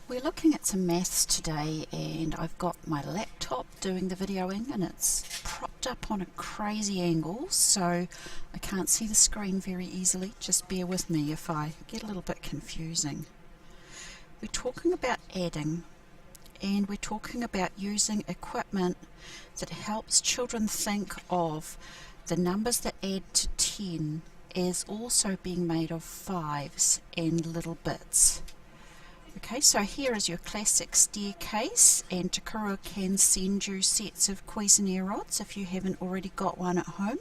We're looking at some maths today, and I've got my laptop doing the videoing and it's propped up on a crazy angle, so I can't see the screen very easily. Just bear with me if I get a little bit confusing. We're talking about adding, and we're talking about using equipment that helps children think of the numbers that add to 10 as also being made of 5s and little bits. Okay, so here is your classic staircase, and Takura can send you sets of Cuisenaire rods if you haven't already got one at home.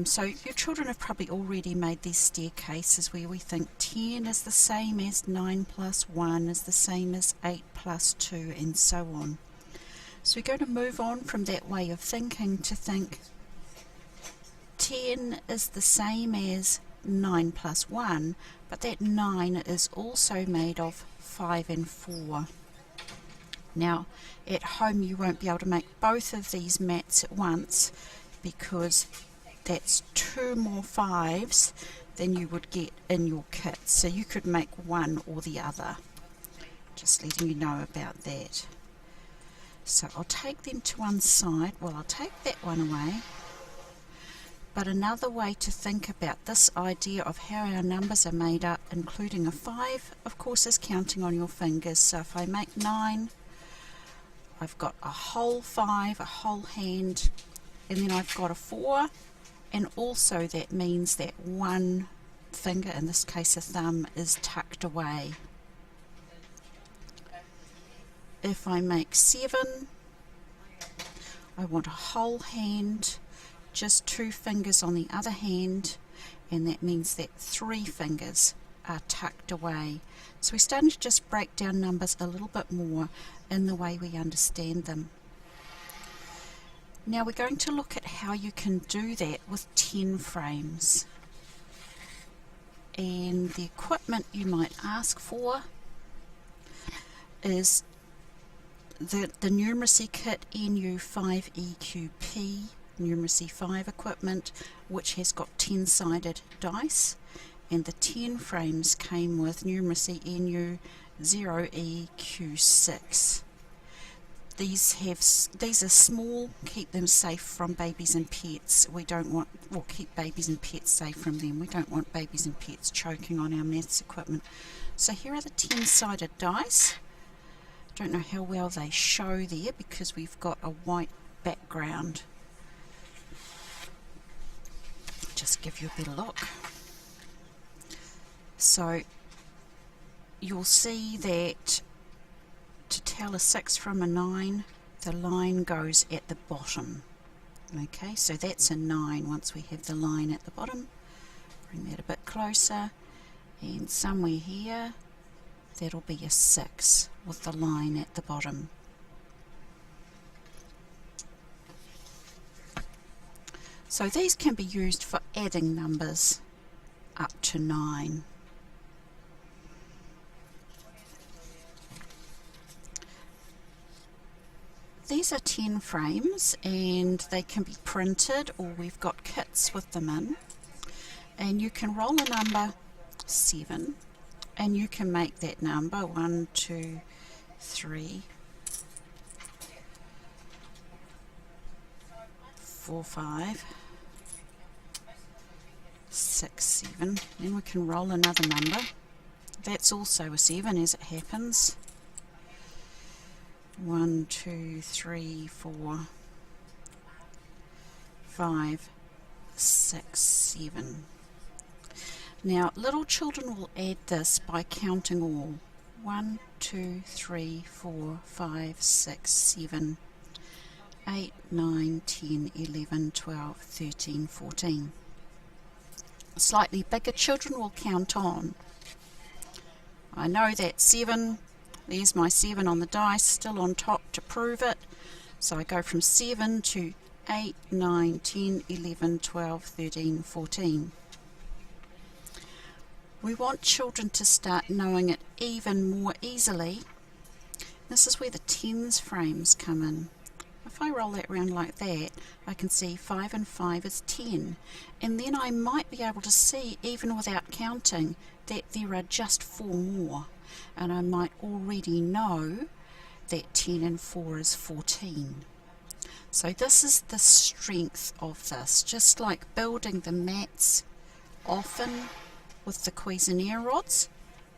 So your children have probably already made these staircases where we think 10 is the same as 9 plus 1 is the same as 8 plus 2, and so on. So we're going to move on from that way of thinking to think 10 is the same as 9 plus 1, but that 9 is also made of 5 and 4. Now at home you won't be able to make both of these mats at once, because that's 2 more 5s than you would get in your kit, so you could make one or the other. Just letting you know about that. So I'll take them to one side. Well, I'll take that one away. But another way to think about this idea of how our numbers are made up, including a 5, of course, is counting on your fingers. So if I make 9, I've got a whole 5, a whole hand, and then I've got a 4, and also that means that one finger, in this case a thumb, is tucked away. If I make 7, I want a whole hand, just 2 fingers on the other hand, and that means that 3 fingers are tucked away. So we're starting to just break down numbers a little bit more in the way we understand them. Now we're going to look at how you can do that with 10 frames. And the equipment you might ask for is the numeracy kit NU5EQP numeracy 5 equipment, which has got 10-sided dice, and the 10 frames came with numeracy NU0EQ6. These are small, keep them safe from babies and pets. We don't want, well, keep babies and pets safe from them. We don't want babies and pets choking on our maths equipment. So here are the 10-sided dice. Don't know how well they show there because we've got a white background. Just give you a better look. So you'll see that to tell a 6 from a 9, the line goes at the bottom. Okay, so that's a 9 once we have the line at the bottom. Bring that a bit closer, and somewhere here that'll be a 6 with the line at the bottom. So these can be used for adding numbers up to 9. These are 10 frames, and they can be printed, or we've got kits with them in. And you can roll a number 7, and you can make that number 1, 2, 3, 4, 5, 6, 7. Then we can roll another number. That's also a 7 as it happens. 1, 2, 3, 4, 5, 6, 7. Now little children will add this by counting all. 1, 2, 3, 4, 5, 6, 7, 8, 9, 10, 11, 12, 13, 14. Slightly bigger children will count on. I know that 7, there's my 7 on the dice, still on top to prove it. So I go from 7 to 8, 9, 10, 11, 12, 13, 14. We want children to start knowing it even more easily. This is where the tens frames come in. If if I roll that around like that, I can see 5 and 5 is 10. And then I might be able to see, even without counting, that there are just 4 more. And I might already know that 10 and 4 is 14. So this is the strength of this. Just like building the mats often with the Cuisenaire rods,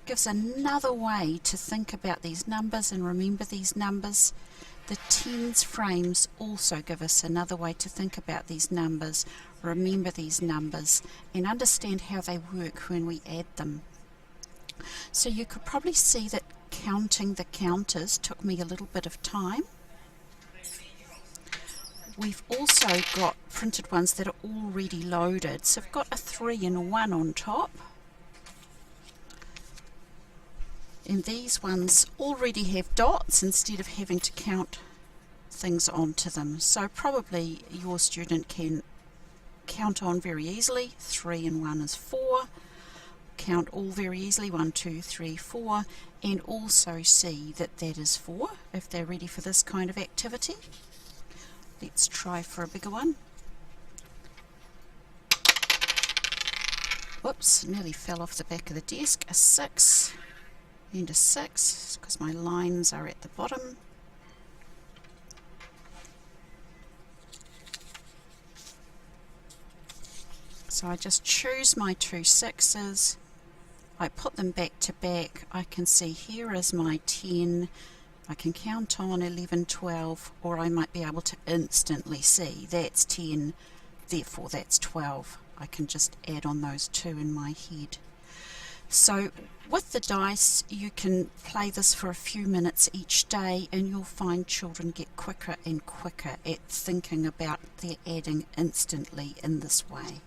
gives another way to think about these numbers and remember these numbers. The tens frames also give us another way to think about these numbers, remember these numbers, and understand how they work when we add them. So you could probably see that counting the counters took me a little bit of time. We've also got printed ones that are already loaded, so I've got a 3 and a 1 on top. And these ones already have dots instead of having to count things onto them. So probably your student can count on very easily. 3 and 1 is 4. Count all very easily, 1, 2, 3, 4, and also see that that is 4 if they're ready for this kind of activity. Let's try for a bigger one. Whoops, nearly fell off the back of the desk. A 6. And a 6 because my lines are at the bottom. So I just choose my 2 6s, I put them back to back. I can see here is my 10, I can count on 11, 12, or I might be able to instantly see that's 10, therefore that's 12. I can just add on those 2 in my head. So with the dice you can play this for a few minutes each day and you'll find children get quicker and quicker at thinking about their adding instantly in this way.